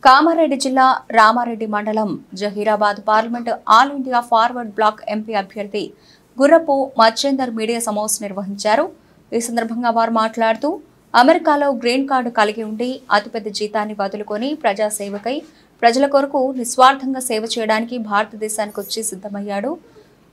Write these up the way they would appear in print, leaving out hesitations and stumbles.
కామారెడ్డి జిల్లా రామారెడ్డి మండలం Zahirabad parliament All India Forward Bloc MP అభ్యర్థి గుర్రపు మచ్చేందర్ మీడియా సమావేశం నిర్వహించారు. ఈ సందర్భంగా వారు మాట్లాడుతూ అమెరికాలో గ్రీన్ కార్డు కలిగి ఉండి అతిపెద్ద జీతాన్ని వదులుకొని ప్రజాసేవకై ప్రజల కొరకు నిస్వార్థంగా సేవ చేయడానికి భారతదేశానికి వచ్చి సిద్ధమయ్యాడు.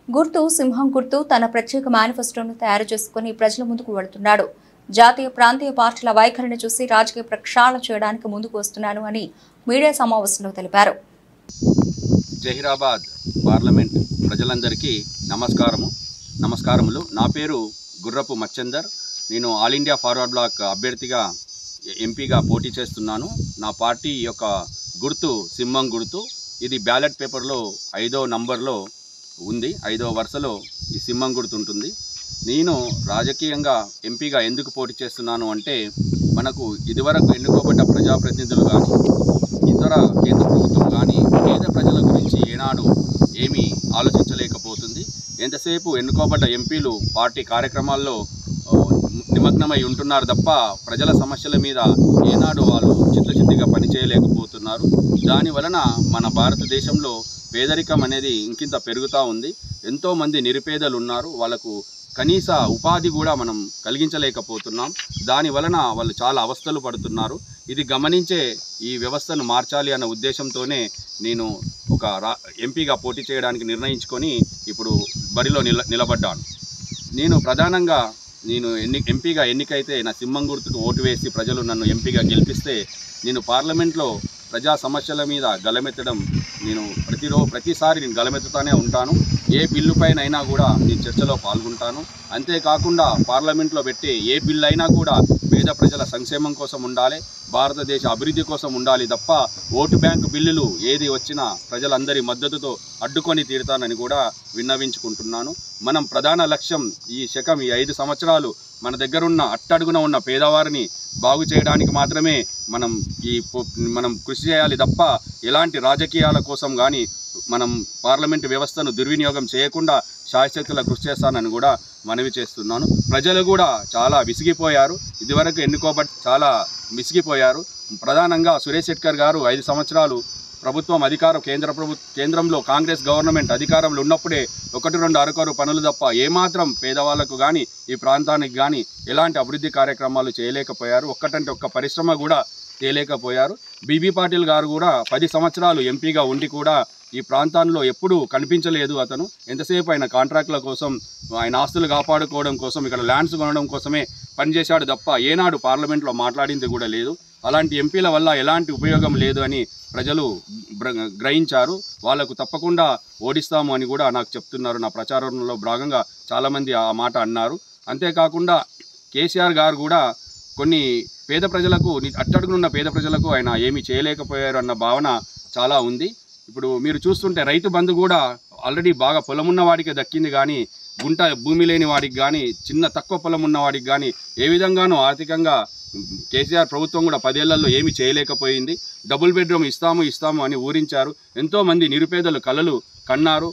గుర్తు సింహం గుర్తు తన ప్రత్యేక మేనిఫెస్టోను తయారు చేసుకుని ప్రజల ముందుకు వెళుతున్నాడు. జాతీయ ప్రాంతీయ పార్టీల వైఖరిని చూసి రాజకీయ ప్రక్షాళన చేయడానికి ముందుకు వస్తున్నాను అని మీడియా సమావేశంలో తెలిపారు. జహీరాబాద్ పార్లమెంట్ ప్రజలందరికీ నమస్కారములు. నా పేరు గుర్రపు మచ్చేందర్. నేను ఆల్ ఇండియా ఫార్వర్డ్ బ్లాక్ అభ్యర్థిగా ఎంపీగా పోటీ చేస్తున్నాను. నా పార్టీ యొక్క గుర్తు సింహం గుర్తు. ఇది బ్యాలెట్ పేపర్లో 5వ నంబర్లో ఉంది. 5వ వరుసలో ఈ సింహం గుర్తు ఉంటుంది. నేను రాజకీయంగా ఎంపీగా ఎందుకు పోటీ చేస్తున్నాను అంటే, మనకు ఇదివరకు ఎన్నుకోబడ్డ ప్రజాప్రతినిధులు కానీ ఇతర కేంద్ర ప్రభుత్వం కానీ పేద ప్రజల గురించి ఏనాడు ఏమీ ఆలోచించలేకపోతుంది. ఎంతసేపు ఎన్నుకోబడ్డ ఎంపీలు పార్టీ కార్యక్రమాల్లో నిమగ్నమై ఉంటున్నారు తప్ప ప్రజల సమస్యల మీద ఏనాడు వాళ్ళు చిత్తశుద్ధిగా పనిచేయలేకపోతున్నారు. దానివలన మన భారతదేశంలో పేదరికం అనేది ఇంకింత పెరుగుతూ ఉంది. ఎంతోమంది నిరుపేదలు ఉన్నారు. వాళ్ళకు కనీస ఉపాధి కూడా మనం కలిగించలేకపోతున్నాం. దానివలన వాళ్ళు చాలా అవస్థలు పడుతున్నారు. ఇది గమనించే ఈ వ్యవస్థను మార్చాలి అన్న ఉద్దేశంతోనే నేను ఒక ఎంపీగా పోటీ చేయడానికి నిర్ణయించుకొని ఇప్పుడు బరిలో నిలబడ్డాను. నేను ప్రధానంగా ఎంపీగా ఎన్నికైతే నా సింహం గుర్తుకు ఓటు వేసి ప్రజలు నన్ను ఎంపీగా గెలిపిస్తే నేను పార్లమెంట్లో ప్రజా సమస్యల మీద గలమెత్తడం ప్రతిసారి నేను గలమెత్తుతూనే ఉంటాను. ఏ బిల్లు పైన అయినా కూడా నేను చర్చలో పాల్గొంటాను. అంతేకాకుండా పార్లమెంట్లో పెట్టే ఏ బిల్లు అయినా కూడా పేద ప్రజల సంక్షేమం కోసం ఉండాలి, భారతదేశ అభివృద్ధి కోసం ఉండాలి తప్ప ఓటు బ్యాంకు బిల్లులు ఏది వచ్చినా ప్రజలందరి మద్దతుతో అడ్డుకొని తీరుతానని కూడా విన్నవించుకుంటున్నాను. మనం ప్రధాన లక్ష్యం ఈ 5 సంవత్సరాలు మన దగ్గరున్న అట్టడుగున ఉన్న పేదవారిని బాగు చేయడానికి మాత్రమే మనం కృషి చేయాలి తప్ప ఎలాంటి రాజకీయాల కోసం కానీ మనం పార్లమెంటు వ్యవస్థను దుర్వినియోగం చేయకుండా శాయశక్తుల కృషి చేస్తానని కూడా మనవి చేస్తున్నాను. ప్రజలు కూడా చాలా విసిగిపోయారు. ఇదివరకు చాలా విసిగిపోయారు. ప్రధానంగా సురేష్ శెట్కర్ గారు 5 సంవత్సరాలు ప్రభుత్వం కేంద్రంలో కాంగ్రెస్ గవర్నమెంట్ అధికారంలో ఉన్నప్పుడే 1-2 అరకొర పనులు తప్ప ఏమాత్రం పేదవాళ్లకు కానీ ఈ ప్రాంతానికి కానీ ఎలాంటి అభివృద్ధి కార్యక్రమాలు చేయలేకపోయారు. ఒక్క పరిశ్రమ కూడా తేలేకపోయారు. బీబీ పాటిల్ గారు కూడా 10 సంవత్సరాలు ఎంపీగా ఉండి కూడా ఈ ప్రాంతాల్లో ఎప్పుడూ కనిపించలేదు. అతను ఎంతసేపు ఆయన కాంట్రాక్టుల కోసం, ఆయన ఆస్తులు కాపాడుకోవడం కోసం, ఇక్కడ ల్యాండ్స్ కొనడం కోసమే పనిచేశాడు తప్ప ఏనాడు పార్లమెంట్లో మాట్లాడింది కూడా లేదు. అలాంటి ఎంపీల వల్ల ఎలాంటి ఉపయోగం లేదు అని ప్రజలు గ్రహించారు. వాళ్లకు తప్పకుండా ఓడిస్తాము అని కూడా నాకు చెప్తున్నారు. నా ప్రచారంలో భాగంగా చాలామంది ఆ మాట అన్నారు. అంతేకాకుండా కేసీఆర్ గారు కూడా కొన్ని పేద ప్రజలకు, అట్టడుగునున్న పేద ప్రజలకు ఆయన ఏమీ చేయలేకపోయారు అన్న భావన చాలా ఉంది. ఇప్పుడు మీరు చూస్తుంటే రైతు బంధు కూడా ఆల్రెడీ బాగా పొలం ఉన్న వాడికి దక్కింది కానీ గుంట భూమి లేని వాడికి కానీ తక్కువ పొలం ఉన్న వాడికి కానీ ఏ విధంగానూ ఆర్థికంగా కేసీఆర్ ప్రభుత్వం కూడా 10 ఏళ్లలో ఏమీ చేయలేకపోయింది. డబుల్ బెడ్రూమ్ ఇస్తాము అని ఊరించారు. ఎంతోమంది నిరుపేదలు కలలు కన్నారు.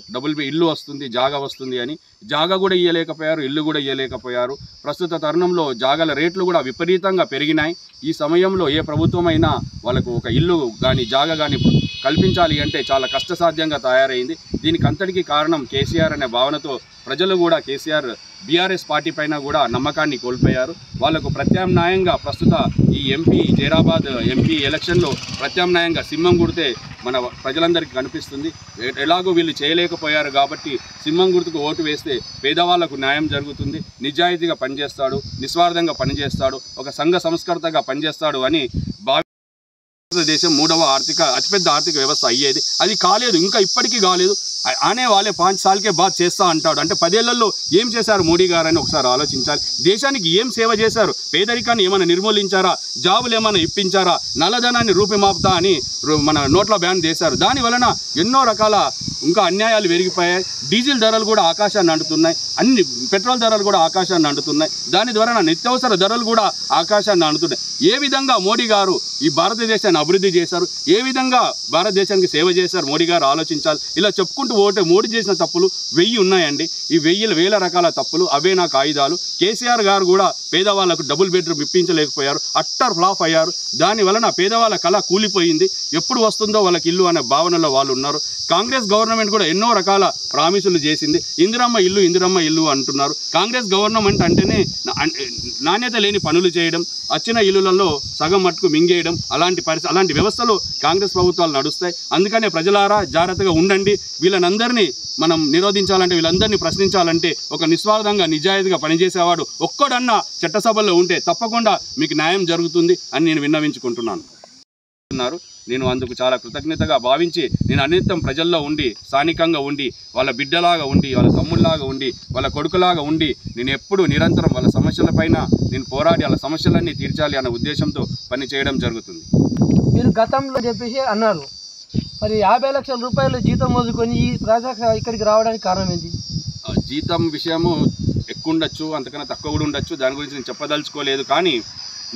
ఇల్లు వస్తుంది, జాగా వస్తుంది అని. జాగా కూడా ఇవ్వలేకపోయారు, ఇల్లు కూడా ఇవ్వలేకపోయారు. ప్రస్తుత తరుణంలో జాగాల రేట్లు కూడా విపరీతంగా పెరిగినాయి. ఈ సమయంలో ఏ ప్రభుత్వమైనా వాళ్ళకు ఒక ఇల్లు కానీ జాగా కానీ కల్పించాలి అంటే చాలా కష్టసాధ్యంగా తయారైంది. దీనికి అంతటికీ కారణం కేసీఆర్ అనే భావనతో ప్రజలు కూడా కేసీఆర్ బీఆర్ఎస్ పార్టీ పైన కూడా నమ్మకాన్ని కోల్పోయారు. వాళ్లకు ప్రత్యామ్నాయంగా ప్రస్తుత ఈ జహీరాబాద్ ఎంపీ ఎలక్షన్లో ప్రత్యామ్నాయంగా సింహం గుర్తే మన ప్రజలందరికీ కనిపిస్తుంది. ఎలాగో వీళ్ళు చేయలేకపోయారు కాబట్టి సింహం గుర్తుకు ఓటు వేస్తే పేదవాళ్లకు న్యాయం జరుగుతుంది, నిజాయితీగా పనిచేస్తాడు, నిస్వార్థంగా పనిచేస్తాడు, ఒక సంఘ సంస్కర్తగా పనిచేస్తాడు అని భారతదేశం 3వ అతిపెద్ద ఆర్థిక వ్యవస్థ అయ్యేది. అది కాలేదు, ఇంకా ఇప్పటికీ కాలేదు. ఆనే వాళ్ళే 5 సార్లకే బాధ చేస్తా అంటాడు. అంటే 10 ఏళ్లలో ఏం చేశారు మోడీ గారు అని ఒకసారి ఆలోచించాలి. దేశానికి ఏం సేవ చేశారు? పేదరికాన్ని ఏమైనా నిర్మూలించారా? జాబులు ఏమైనా ఇప్పించారా? నల్లధనాన్ని రూపుమాపుతా అని మన నోట్ల బ్యాన్ చేశారు. దాని వలన ఎన్నో రకాల ఇంకా అన్యాయాలు పెరిగిపోయాయి. డీజిల్ ధరలు కూడా ఆకాశాన్ని అంటుతున్నాయి, అన్ని పెట్రోల్ ధరలు కూడా ఆకాశాన్ని అంటున్నాయి. దాని ద్వారా నిత్యావసర ధరలు కూడా ఆకాశాన్ని అంటున్నాయి. ఏ విధంగా మోడీ గారు ఈ భారతదేశాన్ని అభివృద్ధి చేశారు, ఏ విధంగా భారతదేశానికి సేవ చేశారు మోడీ గారు ఆలోచించాలి. ఇలా చెప్పుకుంటూ పోతే మోడీ చేసిన తప్పులు 1000 ఉన్నాయండి. ఈ 1000 రకాల తప్పులు, అవే నాకు ఆయుధాలు. కేసీఆర్ గారు కూడా పేదవాళ్లకు డబుల్ బెడ్రూమ్ ఇప్పించలేకపోయారు, అట్టర్ ఫ్లాప్ అయ్యారు. దాని వలన పేదవాళ్ళ కళ కూలిపోయింది. ఎప్పుడు వస్తుందో వాళ్ళకి ఇల్లు అనే భావనలో వాళ్ళు ఉన్నారు. కాంగ్రెస్ గవర్నమెంట్ కూడా ఎన్నో రకాల ప్రామిసులు చేసింది. ఇందిరమ్మ ఇల్లు అంటున్నారు. కాంగ్రెస్ గవర్నమెంట్ అంటేనే నాణ్యత లేని పనులు చేయడం, వచ్చిన ఇల్లులలో సగం మట్టుకు మింగేయడం, అలాంటి వ్యవస్థలు కాంగ్రెస్ ప్రభుత్వాలు నడుస్తాయి. అందుకనే ప్రజలారా జాగ్రత్తగా ఉండండి. వీళ్ళనందరినీ మనం నిరోధించాలంటే, వీళ్ళందరినీ ప్రశ్నించాలంటే ఒక నిస్వార్థంగా నిజాయితీగా పనిచేసేవాడు ఒక్కడన్నా చట్టసభల్లో ఉంటే తప్పకుండా మీకు న్యాయం జరుగుతుంది అని నేను విన్నవించుకుంటున్నాను. నేను అందుకు చాలా కృతజ్ఞతగా భావించి, నేను అనిత్యం ప్రజల్లో ఉండి, స్థానికంగా ఉండి, వాళ్ళ బిడ్డలాగా ఉండి, వాళ్ళ తమ్ముళ్ళలాగా ఉండి, వాళ్ళ కొడుకులాగా ఉండి, నేను ఎప్పుడు నిరంతరం వాళ్ళ సమస్యలపైన నేను పోరాడి వాళ్ళ సమస్యలన్నీ తీర్చాలి అన్న ఉద్దేశంతో పని చేయడం జరుగుతుంది. మీరు గతంలో చెప్పేసి అన్నారు, మరి 50 లక్షల రూపాయలు జీతం మోసుకొని ఈ ప్రాజెక్ట్ ఇక్కడికి రావడానికి కారణం ఏంటి? జీతం విషయము ఎక్కువ ఉండొచ్చు, అంతకన్నా తక్కువ కూడా ఉండొచ్చు. దాని గురించి నేను చెప్పదలుచుకోలేదు. కానీ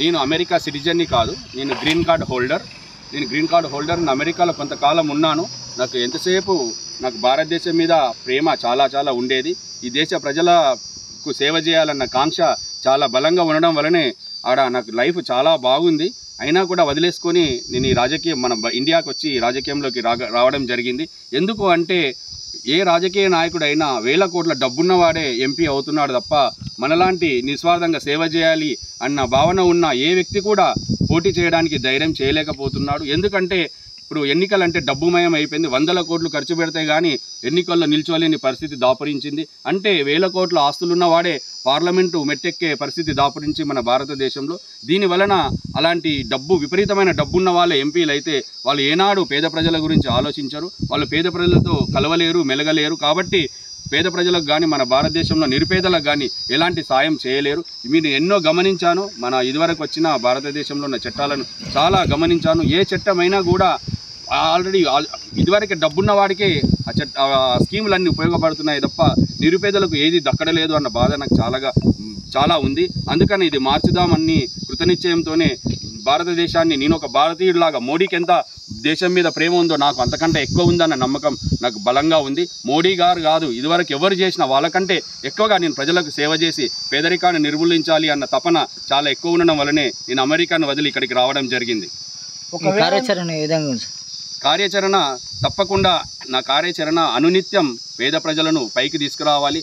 నేను అమెరికా సిటిజన్ని కాదు, నేను గ్రీన్ కార్డ్ హోల్డర్. నేను అమెరికాలో కొంతకాలం ఉన్నాను. నాకు ఎంతసేపు నాకు భారతదేశం మీద ప్రేమ చాలా చాలా ఉండేది. ఈ దేశ ప్రజలకు సేవ చేయాలన్న కాంక్ష చాలా బలంగా ఉండడం వలనే ఆడ నాకు లైఫ్ చాలా బాగుంది. అయినా కూడా వదిలేసుకొని నేను ఈ రాజకీయం, మన ఇండియాకి వచ్చి ఈ రాజకీయంలోకి రావడం జరిగింది. ఎందుకు అంటే, ఏ రాజకీయ నాయకుడైనా 1000 కోట్ల డబ్బున్నవాడే ఎంపీ అవుతున్నాడు తప్ప, మనలాంటి నిస్వార్థంగా సేవ చేయాలి అన్న భావన ఉన్న ఏ వ్యక్తి కూడా పోటీ చేయడానికి ధైర్యం చేయలేకపోతున్నాడు. ఎందుకంటే ఇప్పుడు ఎన్నికలంటే డబ్బుమయం అయిపోయింది. 100 కోట్లు ఖర్చు పెడితే కానీ ఎన్నికల్లో నిల్చోలేని పరిస్థితి దాపురించింది. అంటే 1000 కోట్ల ఆస్తులున్నవాడే పార్లమెంటు మెట్టెక్కే పరిస్థితి దాపురించి మన భారతదేశంలో. దీని వలన అలాంటి విపరీతమైన డబ్బున్న వాళ్ళ ఎంపీలు అయితే వాళ్ళు ఏనాడు పేద ప్రజల గురించి ఆలోచించరు. వాళ్ళు పేద ప్రజలతో కలవలేరు, మెలగలేరు. కాబట్టి పేద ప్రజలకు కానీ, మన భారతదేశంలో నిరుపేదలకు కానీ ఎలాంటి సాయం చేయలేరు. మీరు ఎన్నో గమనించాను. మన ఇదివరకు వచ్చిన భారతదేశంలో ఉన్న చట్టాలను చాలా గమనించాను. ఏ చట్టమైనా కూడా ఆల్రెడీ ఇదివరకే డబ్బున్న వాడికే ఆ స్కీములన్నీ ఉపయోగపడుతున్నాయి తప్ప నిరుపేదలకు ఏది దక్కడలేదు అన్న బాధ నాకు చాలా ఉంది. అందుకని ఇది మార్చుదామని కృతనిశ్చయంతోనే భారతదేశాన్ని, నేను ఒక భారతీయుడిలాగా, మోడీకి ఎంత దేశం మీద ప్రేమ ఉందో నాకు అంతకంటే ఎక్కువ ఉందన్న నమ్మకం నాకు బలంగా ఉంది. మోడీ గారు కాదు, ఇదివరకు ఎవరు చేసినా వాళ్ళకంటే ఎక్కువగా నేను ప్రజలకు సేవ చేసి పేదరికాన్ని నిర్మూలించాలి అన్న తపన చాలా ఎక్కువ ఉండడం వల్లనే నేను అమెరికాను వదిలి ఇక్కడికి రావడం జరిగింది. కార్యాచరణ తప్పకుండా, నా కార్యాచరణ అనునిత్యం పేద ప్రజలను పైకి తీసుకురావాలి.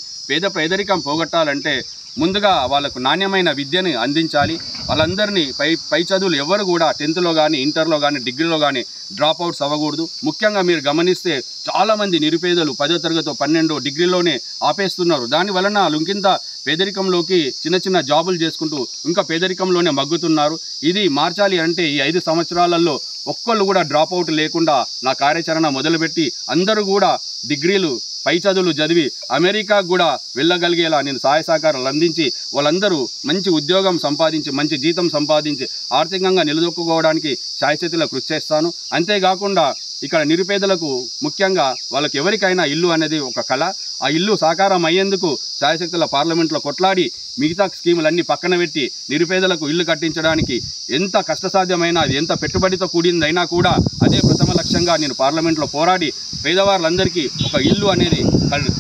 పేదరికం పోగొట్టాలంటే ముందుగా వాళ్ళకు నాణ్యమైన విద్యను అందించాలి. వాళ్ళందరినీ పై చదువులు ఎవరు కూడా 10th కానీ, ఇంటర్లో కానీ, డిగ్రీలో కానీ డ్రాప్ అవుట్స్ అవ్వకూడదు. ముఖ్యంగా మీరు గమనిస్తే చాలామంది నిరుపేదలు 10వ తరగతి 12 డిగ్రీలోనే ఆపేస్తున్నారు. దాని వలన ఇంకింత పేదరికంలోకి చిన్న జాబులు చేసుకుంటూ ఇంకా పేదరికంలోనే మగ్గుతున్నారు. ఇది మార్చాలి అంటే ఈ 5 సంవత్సరాలలో ఒక్కళ్ళు కూడా డ్రాప్ అవుట్ లేకుండా నా కార్యాచరణ మొదలుపెట్టి అందరూ కూడా డిగ్రీలు, పై చదువులు చదివి అమెరికాకు కూడా వెళ్ళగలిగేలా నేను సహాయ సహకారాలు అందించి వాళ్ళందరూ మంచి ఉద్యోగం సంపాదించి, మంచి జీతం సంపాదించి ఆర్థికంగా నిలదొక్కుకోవడానికి శాయశక్తిలో కృషి చేస్తాను. అంతేకాకుండా ఇక్కడ నిరుపేదలకు ముఖ్యంగా వాళ్ళకి ఎవరికైనా ఇల్లు అనేది ఒక కళ. ఆ ఇల్లు సాకారం అయ్యేందుకు శాయశక్తుల పార్లమెంట్లో కొట్లాడి మిగతా స్కీములన్నీ పక్కన పెట్టి నిరుపేదలకు ఇల్లు కట్టించడానికి ఎంత కష్టసాధ్యమైనా, అది ఎంత పెట్టుబడితో కూడిందైనా కూడా అదే ప్రథమ లక్ష్యంగా నేను పార్లమెంట్లో పోరాడి పేదవాళ్ళందరికీ ఒక ఇల్లు అనేది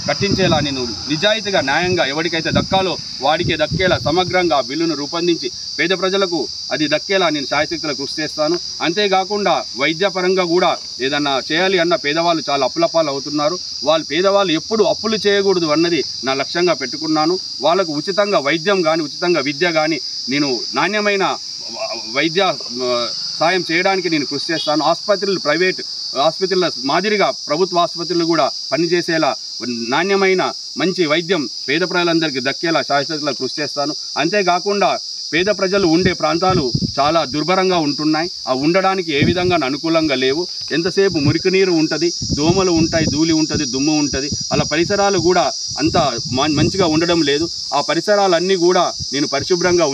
కట్టించేలా, నేను నిజాయితీగా, న్యాయంగా ఎవరికైతే దక్కాలో వాడికే దక్కేలా సమగ్రంగా బిల్లును రూపొందించి పేద ప్రజలకు అది దక్కేలా నేను శాయశక్తుల కృషి చేస్తాను. అంతేకాకుండా వైద్యపరంగా కూడా ఏదన్నా చేయాలి అన్న పేదవాళ్ళు చాలా అప్పులపాలు అవుతున్నారు. పేదవాళ్ళు ఎప్పుడు అప్పులు చేయకూడదు అన్నది నా లక్ష్యంగా పెట్టుకున్నాను. వాళ్ళకు ఉచితంగా వైద్యం కానీ, ఉచితంగా విద్య కానీ, నేను నాణ్యమైన వైద్య సాయం చేయడానికి నేను కృషి చేస్తాను. ఆసుపత్రులు, ప్రైవేట్ ఆసుపత్రుల మాదిరిగా ప్రభుత్వ ఆసుపత్రులు కూడా పనిచేసేలా నాణ్యమైన మంచి వైద్యం పేద ప్రజలందరికీ దక్కేలా శాశ్వతలా కృషి చేస్తాను. అంతేకాకుండా పేద ప్రజలు ఉండే ప్రాంతాలు చాలా దుర్భరంగా ఉంటున్నాయి. ఆ ఉండడానికి ఏ విధంగా అనుకూలంగా లేవు. ఎంతసేపు మురికి నీరు ఉంటుంది, దోమలు ఉంటాయి, ధూళి ఉంటుంది, దుమ్ము ఉంటుంది. అలా పరిసరాలు కూడా అంత మంచిగా ఉండడం లేదు. ఆ పరిసరాలన్నీ కూడా నేను పరిశుభ్రంగా